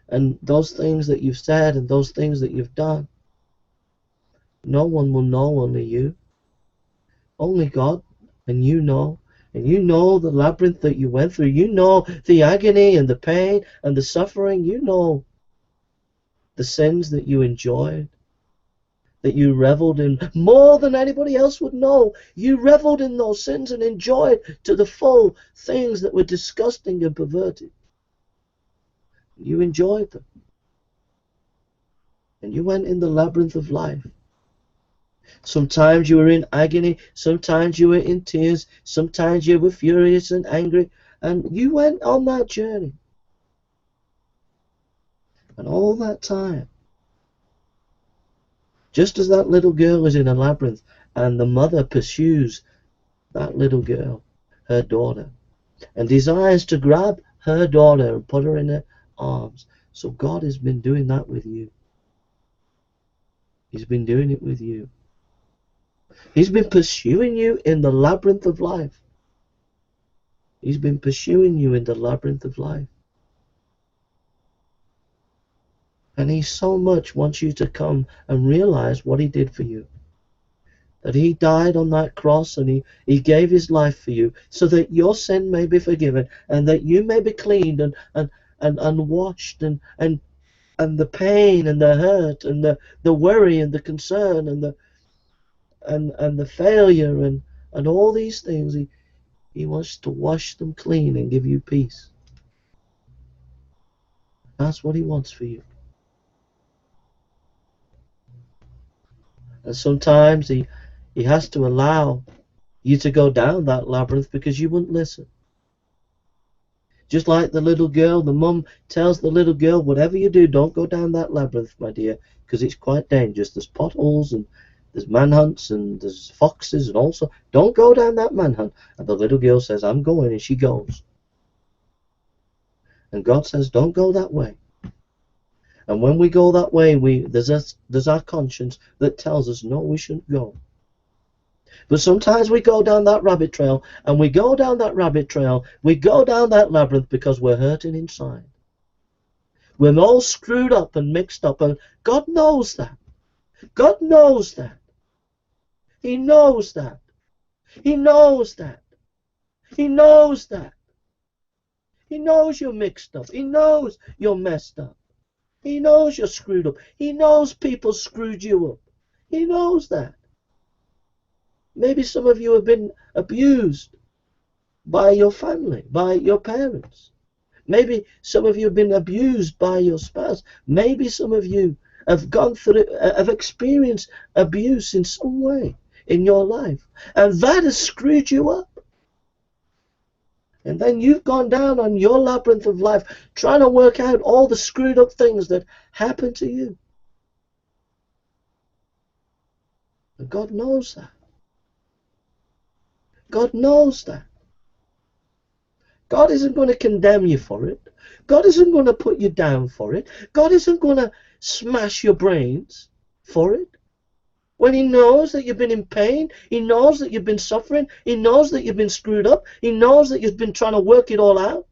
And those things that you've said and those things that you've done, no one will know, only you. Only God. And you know. And you know the labyrinth that you went through. You know the agony and the pain and the suffering. You know the sins that you enjoyed, that you reveled in more than anybody else would know. You reveled in those sins and enjoyed to the full things that were disgusting and perverted. You enjoyed them. And you went in the labyrinth of life. Sometimes you were in agony, sometimes you were in tears, sometimes you were furious and angry, and you went on that journey. And all that time, just as that little girl is in a labyrinth, and the mother pursues that little girl, her daughter, and desires to grab her daughter and put her in her arms. So God has been doing that with you. He's been doing it with you. He's been pursuing you in the labyrinth of life. He's been pursuing you in the labyrinth of life. And he so much wants you to come and realize what he did for you. That he died on that cross and he gave his life for you so that your sin may be forgiven and that you may be cleaned and washed and the pain and the hurt and the worry and the concern and the failure and all these things. He wants to wash them clean and give you peace. That's what he wants for you. And sometimes he has to allow you to go down that labyrinth because you wouldn't listen. Just like the little girl, the mum tells the little girl, whatever you do, don't go down that labyrinth, my dear, because it's quite dangerous. There's potholes and there's manhunts and there's foxes and also don't go down that manhunt. And the little girl says, I'm going, and she goes. And God says, don't go that way. And when we go that way, there's our conscience that tells us, no, we shouldn't go. But sometimes we go down that rabbit trail, and we go down that rabbit trail, we go down that labyrinth because we're hurting inside. We're all screwed up and mixed up, and God knows that. God knows that. He knows that. He knows that. He knows that. He knows you're mixed up. He knows you're messed up. He knows you're screwed up. He knows people screwed you up. He knows that. Maybe some of you have been abused by your family, by your parents. Maybe some of you have been abused by your spouse. Maybe some of you have gone through, have experienced abuse in some way in your life. And that has screwed you up. And then you've gone down on your labyrinth of life trying to work out all the screwed up things that happened to you. And God knows that. God knows that. God isn't going to condemn you for it. God isn't going to put you down for it. God isn't going to smash your brains for it. When he knows that you've been in pain, he knows that you've been suffering, he knows that you've been screwed up, he knows that you've been trying to work it all out.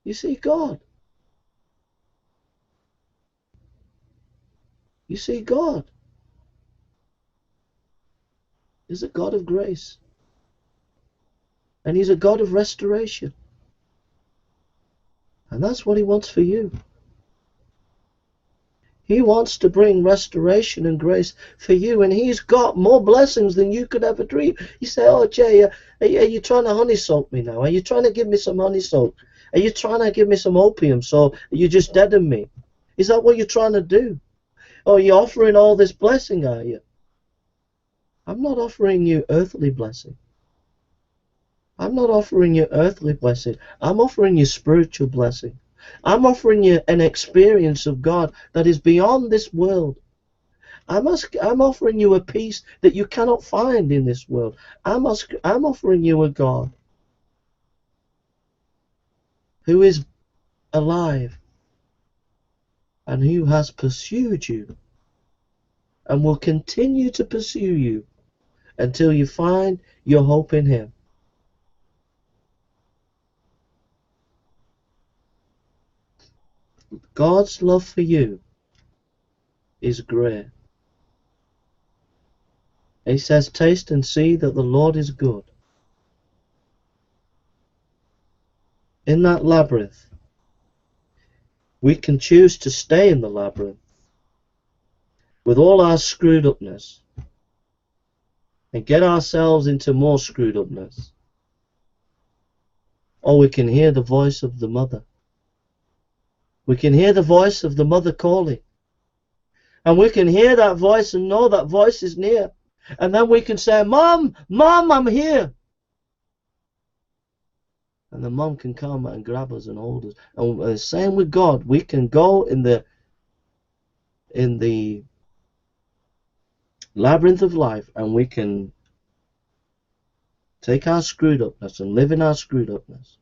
You see, God. You see, God is a God of grace. And he's a God of restoration. And that's what he wants for you. He wants to bring restoration and grace for you, and he's got more blessings than you could ever dream. You say, oh, Jay, are you trying to honey soak me now? Are you trying to give me some honey soak? Are you trying to give me some opium so you just deaden me? Is that what you're trying to do? Or are you offering all this blessing, are you? I'm not offering you earthly blessing. I'm not offering you earthly blessing. I'm offering you spiritual blessing. I'm offering you an experience of God that is beyond this world. I'm offering you a peace that you cannot find in this world. I'm offering you a God who is alive and who has pursued you and will continue to pursue you until you find your hope in him. God's love for you is great. He says, taste and see that the Lord is good. In that labyrinth, we can choose to stay in the labyrinth with all our screwed upness and get ourselves into more screwed upness. Or we can hear the voice of the mother. We can hear the voice of the mother calling. And we can hear that voice and know that voice is near. And then we can say, Mom, Mom, I'm here. And the mom can come and grab us and hold us. And the same with God. We can go in the labyrinth of life, and we can take our screwed upness and live in our screwed upness.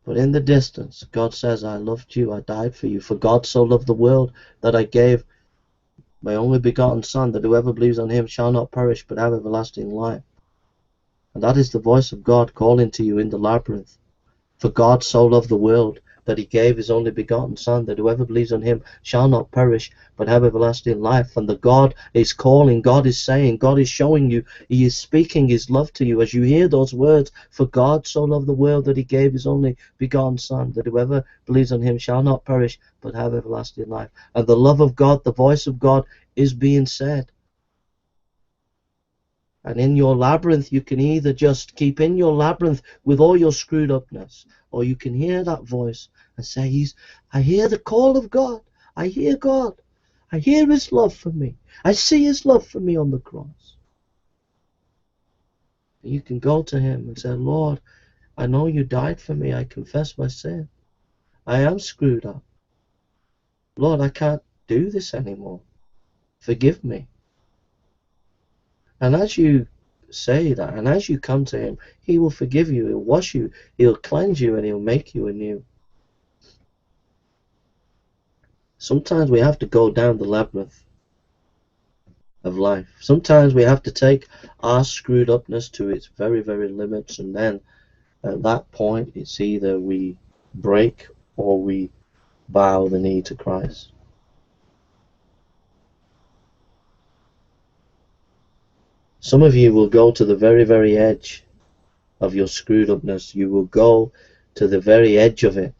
But in the distance, God says, I loved you, I died for you. For God so loved the world that I gave my only begotten Son, that whoever believes on him shall not perish but have everlasting life. And that is the voice of God calling to you in the labyrinth. For God so loved the world that he gave his only begotten Son, that whoever believes on him shall not perish but have everlasting life. And the God is calling, God is saying, God is showing you, he is speaking his love to you as you hear those words. For God so loved the world that he gave his only begotten Son, that whoever believes on him shall not perish but have everlasting life. And the love of God, the voice of God is being said. And in your labyrinth, you can either just keep in your labyrinth with all your screwed upness, or you can hear that voice and say, I hear the call of God. I hear God. I hear his love for me. I see his love for me on the cross. And you can go to him and say, Lord, I know you died for me. I confess my sin. I am screwed up. Lord, I can't do this anymore. Forgive me. And as you say that, and as you come to him, he will forgive you, he'll wash you, he'll cleanse you, and he'll make you anew. Sometimes we have to go down the labyrinth of life. Sometimes we have to take our screwed upness to its very, very limits, and then at that point it's either we break or we bow the knee to Christ. Some of you will go to the very, very edge of your screwed upness. You will go to the very edge of it.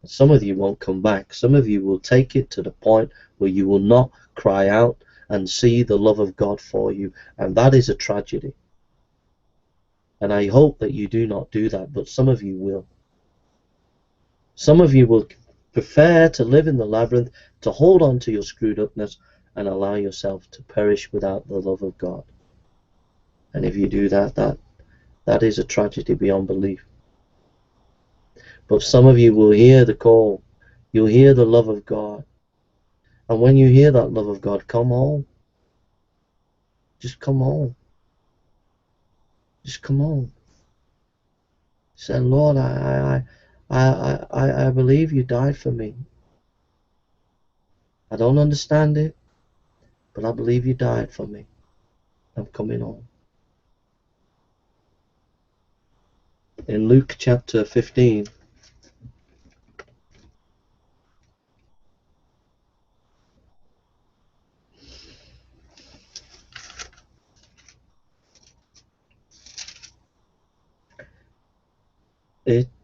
Some of you won't come back. Some of you will take it to the point where you will not cry out and see the love of God for you. And that is a tragedy. And I hope that you do not do that, but some of you will. Some of you will prefer to live in the labyrinth, to hold on to your screwed upness, and allow yourself to perish without the love of God. And if you do that, that is a tragedy beyond belief. But some of you will hear the call. You'll hear the love of God. And when you hear that love of God, come home. Just come home. Just come home. Say, Lord, I believe you died for me. I don't understand it, but I believe you died for me. I'm coming home. In Luke chapter 15,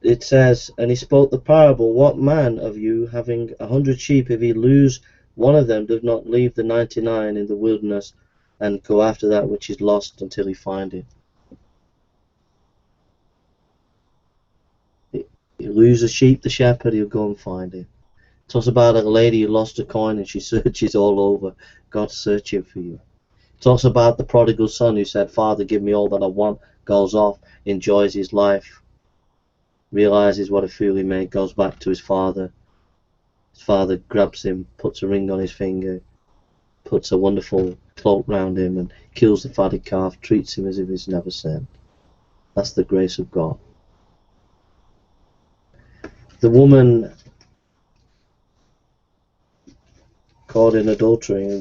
it says, and he spoke the parable, what man of you, having 100 sheep, if he lose one of them, does not leave the 99 in the wilderness and go after that which is lost until he find it? You lose a sheep, the shepherd, he'll go and find it. Talks about a lady who lost a coin and she searches all over. God's searching for you. Talks about the prodigal son who said, Father, give me all that I want, goes off, enjoys his life, realizes what a fool he made, goes back to his father. His father grabs him, puts a ring on his finger, puts a wonderful cloak round him, and kills the fatted calf, treats him as if he's never sinned. That's the grace of God. The woman caught in adultery in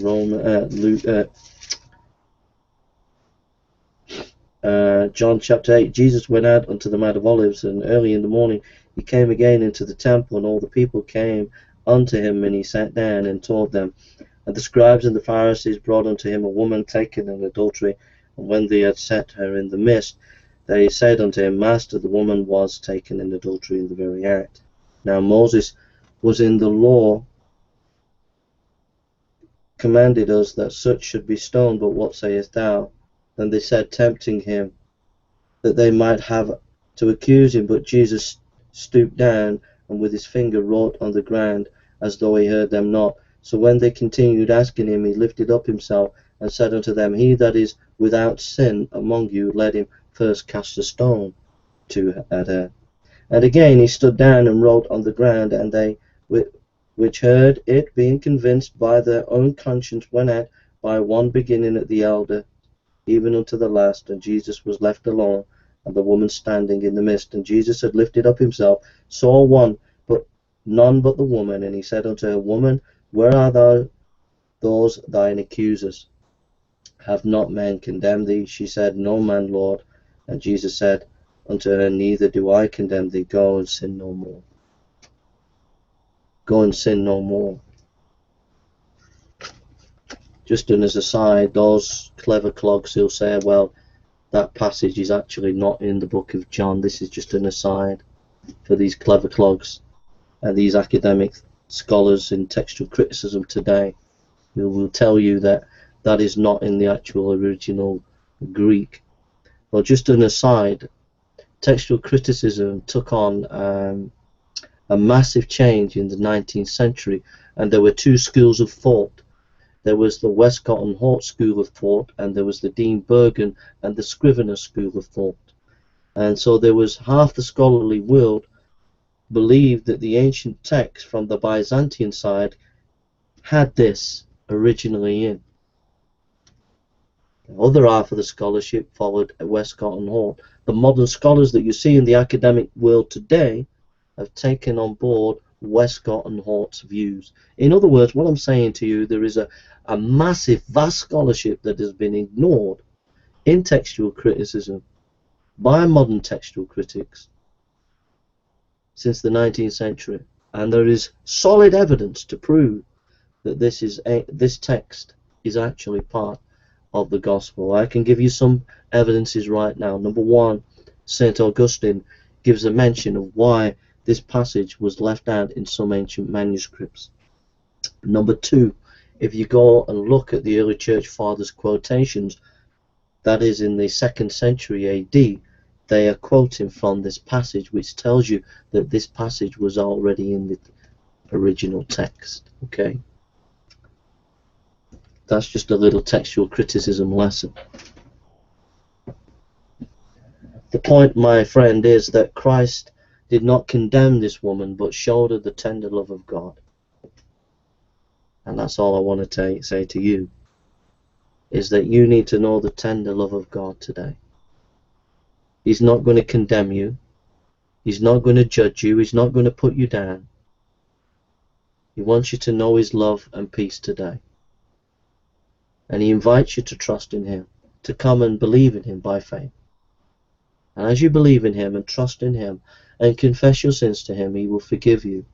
John chapter 8, Jesus went out unto the Mount of Olives, and early in the morning he came again into the temple, and all the people came unto him, and he sat down and taught them. And the scribes and the Pharisees brought unto him a woman taken in adultery, and when they had set her in the midst, they said unto him, Master, the woman was taken in adultery in the very act. Now Moses was in the law commanded us that such should be stoned, but what sayest thou? Then they said, tempting him, that they might have to accuse him. But Jesus stooped down, and with his finger wrote on the ground, as though he heard them not. So when they continued asking him, he lifted up himself, and said unto them, He that is without sin among you, let him first cast a stone at her. And again he stood down and wrote on the ground, and they which heard it, being convinced by their own conscience, went out by one, beginning at the elder, even unto the last. And Jesus was left alone, and the woman standing in the midst. And Jesus had lifted up himself, saw none but the woman, and he said unto her, Woman, where are those thine accusers? Have not men condemned thee? She said, No man, Lord. And Jesus said unto her, Neither do I condemn thee. Go and sin no more. Go and sin no more. Just as an aside, those clever clogs who'll say, well, that passage is actually not in the book of John. This is just an aside for these clever clogs and these academic scholars in textual criticism today, who will tell you that that is not in the actual original Greek. Well, just an aside, textual criticism took on a massive change in the 19th century, and there were two schools of thought. There was the Westcott and Hort school of thought, and there was the Dean Bergen and the Scrivener school of thought. And so there was half the scholarly world believed that the ancient text from the Byzantine side had this originally in. The other half of the scholarship followed Westcott and Hort. The modern scholars that you see in the academic world today have taken on board Westcott and Hort's views. In other words, what I'm saying to you, there is a massive, vast scholarship that has been ignored in textual criticism by modern textual critics since the 19th century, and there is solid evidence to prove that this text is actually part of the gospel. I can give you some evidences right now. Number one, St. Augustine gives a mention of why this passage was left out in some ancient manuscripts. Number two, if you go and look at the early church fathers' quotations, that is in the 2nd century AD, they are quoting from this passage, which tells you that this passage was already in the original text. Okay, that's just a little textual criticism lesson. The point, my friend, is that Christ did not condemn this woman, but showed her the tender love of God. And that's all I want to say to you, is that you need to know the tender love of God today. He's not going to condemn you. He's not going to judge you. He's not going to put you down. He wants you to know his love and peace today. And he invites you to trust in him, to come and believe in him by faith. And as you believe in him and trust in him and confess your sins to him, he will forgive you.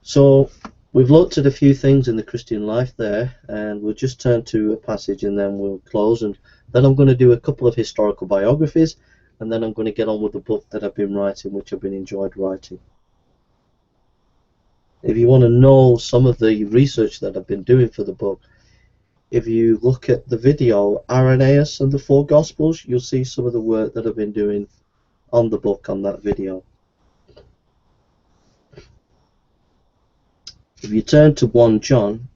So we've looked at a few things in the Christian life there, and we'll just turn to a passage and then we'll close. And then I'm going to do a couple of historical biographies, and then I'm going to get on with the book that I've been writing, which I've been enjoyed writing. If you want to know some of the research that I've been doing for the book, if you look at the video Irenaeus and the Four Gospels, you'll see some of the work that I've been doing on the book on that video. If you turn to 1 John